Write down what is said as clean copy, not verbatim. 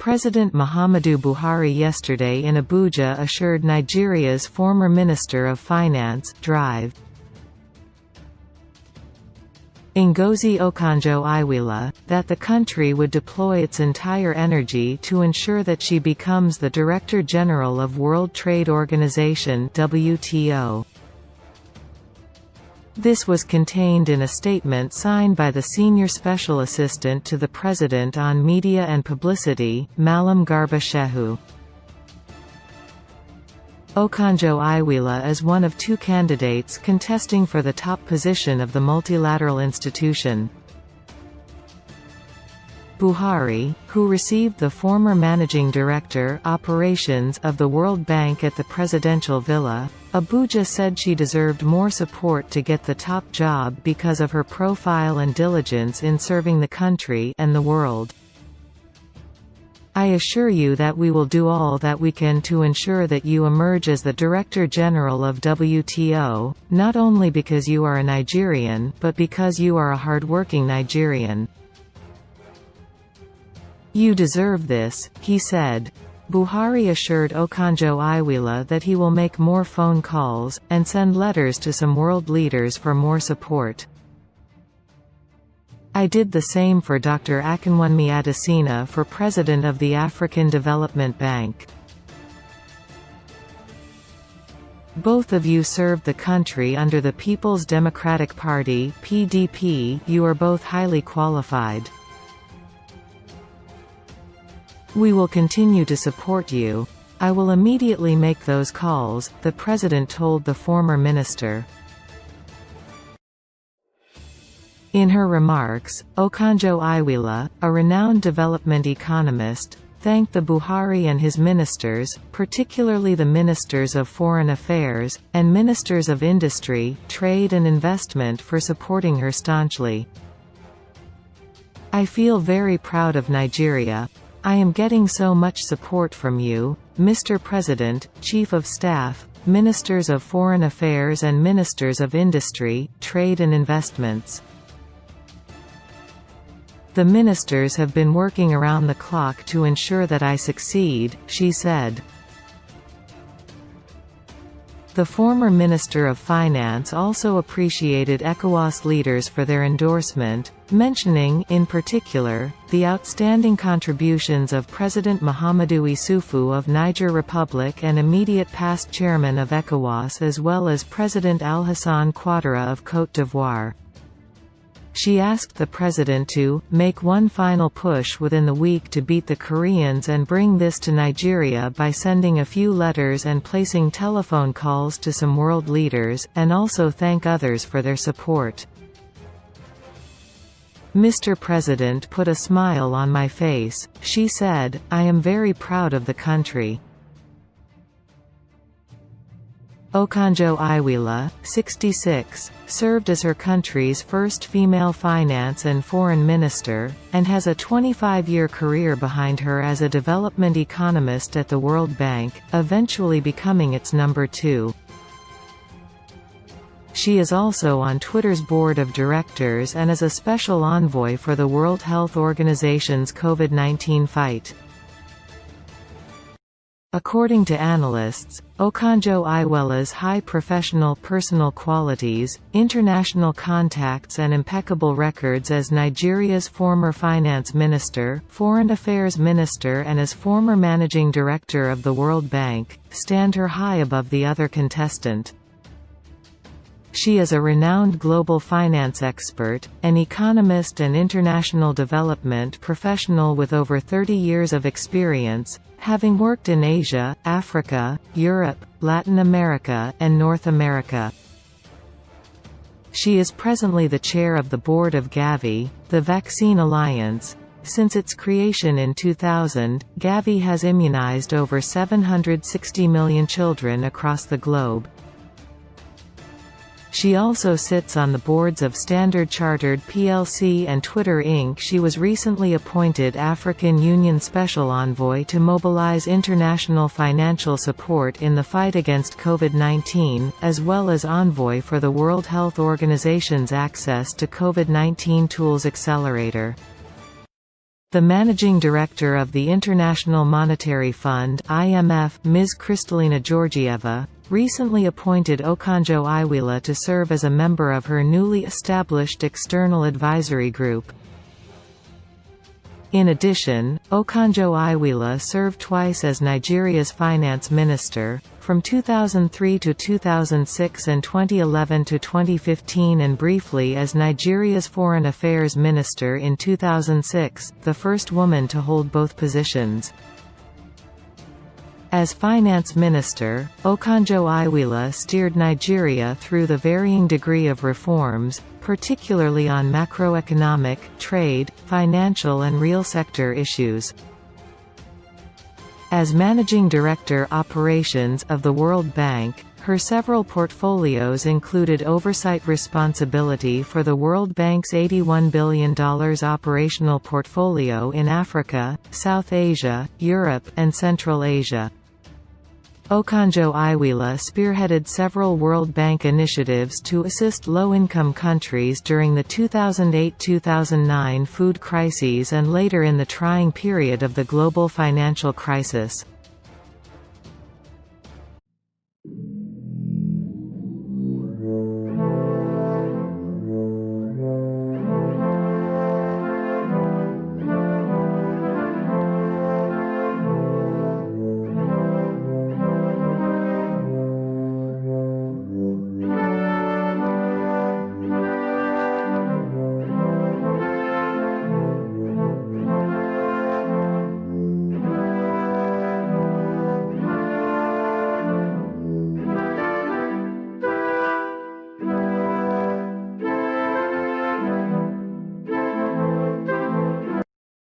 President Muhammadu Buhari yesterday in Abuja assured Nigeria's former Minister of Finance, Drive. Ngozi Okonjo-Iweala, that the country would deploy its entire energy to ensure that she becomes the Director General of World Trade Organization (WTO). This was contained in a statement signed by the Senior Special Assistant to the President on Media and Publicity, Malam Garba Shehu. Okonjo-Iweala is one of two candidates contesting for the top position of the multilateral institution. Buhari, who received the former Managing Director Operations of the World Bank at the Presidential Villa, Abuja, said she deserved more support to get the top job because of her profile and diligence in serving the country and the world. I assure you that we will do all that we can to ensure that you emerge as the Director General of WTO, not only because you are a Nigerian but because you are a hard-working Nigerian. You deserve this, he said. Buhari assured Okonjo-Iweala that he will make more phone calls, and send letters to some world leaders for more support. I did the same for Dr. Akinwunmi Adesina for President of the African Development Bank. Both of you served the country under the People's Democratic Party (PDP). You are both highly qualified. We will continue to support you. I will immediately make those calls, the president told the former minister. In her remarks, Okonjo-Iweala, a renowned development economist, thanked the Buhari and his ministers, particularly the Ministers of Foreign Affairs, and Ministers of Industry, Trade and Investment for supporting her staunchly. I feel very proud of Nigeria. I am getting so much support from you, Mr. President, Chief of Staff, Ministers of Foreign Affairs and Ministers of Industry, Trade and Investments. The ministers have been working around the clock to ensure that I succeed, she said. The former Minister of Finance also appreciated ECOWAS leaders for their endorsement, mentioning, in particular, the outstanding contributions of President Mahamadou Issoufou of Niger Republic and immediate past chairman of ECOWAS, as well as President Alassane Ouattara of Côte d'Ivoire. She asked the president to make one final push within the week to beat the Koreans and bring this to Nigeria by sending a few letters and placing telephone calls to some world leaders, and also thank others for their support. Mr. President put a smile on my face, she said. I am very proud of the country. Okonjo-Iweala, 66, served as her country's first female finance and foreign minister, and has a 25-year career behind her as a development economist at the World Bank, eventually becoming its number 2. She is also on Twitter's board of directors and is a special envoy for the World Health Organization's COVID-19 fight. According to analysts, Okonjo-Iweala's high professional personal qualities, international contacts and impeccable records as Nigeria's former finance minister, foreign affairs minister and as former managing director of the World Bank, stand her high above the other contestant. She is a renowned global finance expert, an economist and international development professional with over 30 years of experience, having worked in Asia, Africa, Europe, Latin America, and North America. She is presently the chair of the board of Gavi, the Vaccine Alliance. Since its creation in 2000, Gavi has immunized over 760 million children across the globe. She also sits on the boards of Standard Chartered plc and Twitter Inc. She was recently appointed African Union Special Envoy to mobilize international financial support in the fight against COVID-19, as well as envoy for the World Health Organization's Access to COVID-19 Tools Accelerator. The Managing Director of the International Monetary Fund (IMF), Ms. Kristalina Georgieva, recently appointed Okonjo Iweala to serve as a member of her newly established External Advisory Group. In addition, Okonjo Iweala served twice as Nigeria's finance minister, from 2003 to 2006 and 2011 to 2015, and briefly as Nigeria's foreign affairs minister in 2006, the first woman to hold both positions. As finance minister, Okonjo Iweala steered Nigeria through the varying degree of reforms, particularly on macroeconomic, trade, financial and real sector issues. As Managing Director Operations of the World Bank, her several portfolios included oversight responsibility for the World Bank's $81 billion operational portfolio in Africa, South Asia, Europe, and Central Asia. Okonjo Iweala spearheaded several World Bank initiatives to assist low-income countries during the 2008–2009 food crises and later in the trying period of the global financial crisis.